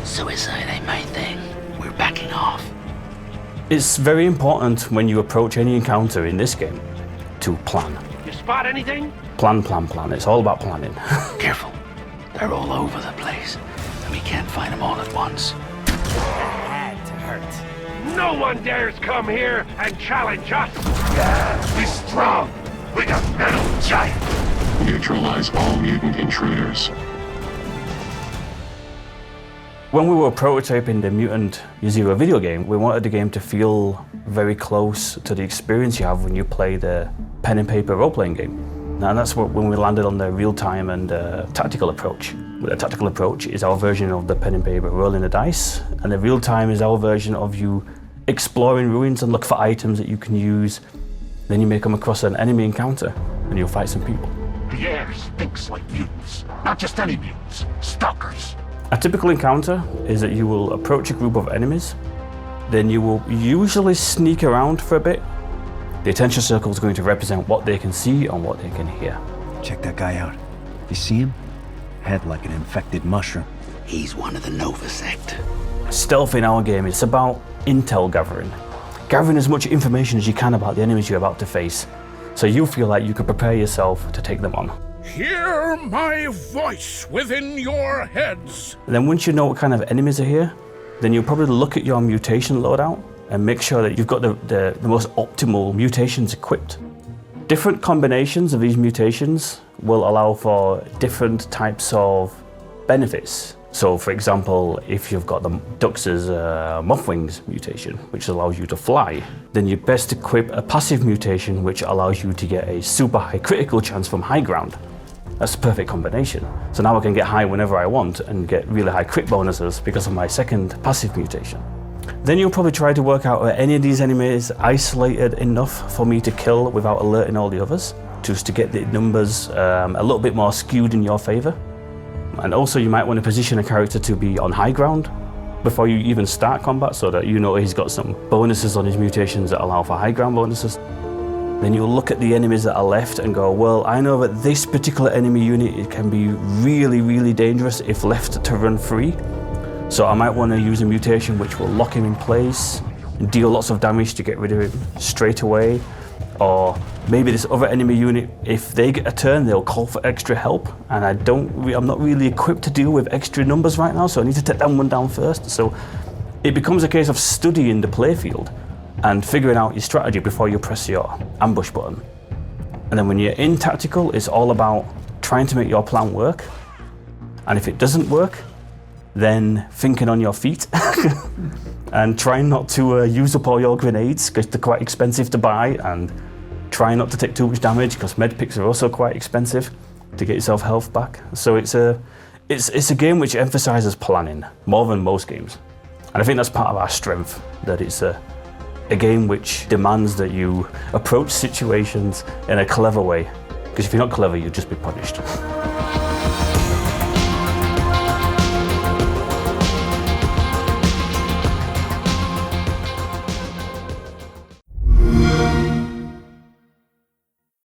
Suicide ain't my thing. We're backing off. It's very important when you approach any encounter in this game to plan. You spot anything? Plan. It's all about planning. Careful. They're all over the place, and we can't find them all at once. That had to hurt. No one dares come here and challenge us! Yeah, we're strong. We got metal giant. Neutralize all mutant intruders. When we were prototyping the Mutant Year Zero video game, we wanted the game to feel very close to the experience you have when you play the pen and paper role-playing game. And that's when we landed on the real-time and tactical approach. The tactical approach is our version of the pen and paper rolling the dice, and the real-time is our version of you exploring ruins and look for items that you can use. Then you may come across an enemy encounter, and you'll fight some people. The air stinks like mutants. Not just any mutants, stalkers. A typical encounter is that you will approach a group of enemies, then you will usually sneak around for a bit. The attention circle is going to represent what they can see and what they can hear. Check that guy out. You see him? Head like an infected mushroom. He's one of the Nova sect. Stealth in our game is about intel gathering. Gathering as much information as you can about the enemies you're about to face, so you feel like you can prepare yourself to take them on. Hear my voice within your heads. And then once you know what kind of enemies are here, then you'll probably look at your mutation loadout and make sure that you've got the most optimal mutations equipped. Different combinations of these mutations will allow for different types of benefits. So for example, if you've got the Dux's Mothwings mutation, which allows you to fly, then you best equip a passive mutation which allows you to get a super high critical chance from high ground. That's a perfect combination. So now I can get high whenever I want and get really high crit bonuses because of my second passive mutation. Then you'll probably try to work out are any of these enemies isolated enough for me to kill without alerting all the others, just to get the numbers a little bit more skewed in your favor. And also you might want to position a character to be on high ground before you even start combat so that you know he's got some bonuses on his mutations that allow for high ground bonuses. Then you'll look at the enemies that are left and go, well, I know that this particular enemy unit it can be really, really dangerous if left to run free. So I might want to use a mutation which will lock him in place and deal lots of damage to get rid of him straight away. Or maybe this other enemy unit, if they get a turn, they'll call for extra help, and I'm not really equipped to deal with extra numbers right now, so I need to take that one down first. So it becomes a case of studying the playfield and figuring out your strategy before you press your ambush button. And then when you're in tactical, it's all about trying to make your plan work. And if it doesn't work, then thinking on your feet and trying not to use up all your grenades because they're quite expensive to buy, and trying not to take too much damage because medpicks are also quite expensive to get yourself health back. So it's a game which emphasizes planning more than most games. And I think that's part of our strength, that it's a game which demands that you approach situations in a clever way, because if you're not clever, you'll just be punished.